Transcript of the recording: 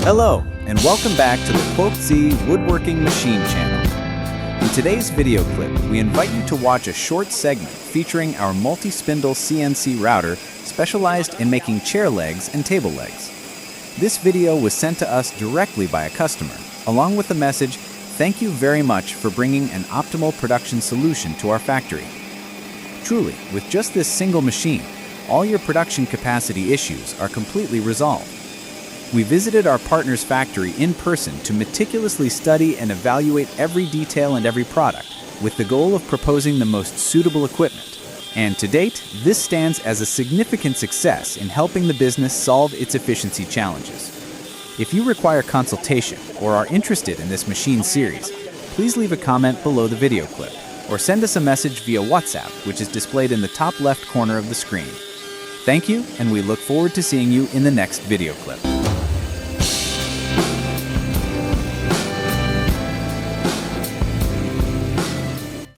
Hello, and welcome back to the QUOC Woodworking Machine channel. In today's video clip, we invite you to watch a short segment featuring our Multi-Spindle CNC Router specialized in making chair legs and table legs. This video was sent to us directly by a customer, along with the message, "Thank you very much for bringing an optimal production solution to our factory." Truly, with just this single machine, all your production capacity issues are completely resolved. We visited our partner's factory in person to meticulously study and evaluate every detail and every product, with the goal of proposing the most suitable equipment. And to date, this stands as a significant success in helping the business solve its efficiency challenges. If you require consultation or are interested in this machine series, please leave a comment below the video clip, or send us a message via WhatsApp, which is displayed in the top left corner of the screen. Thank you, and we look forward to seeing you in the next video clip.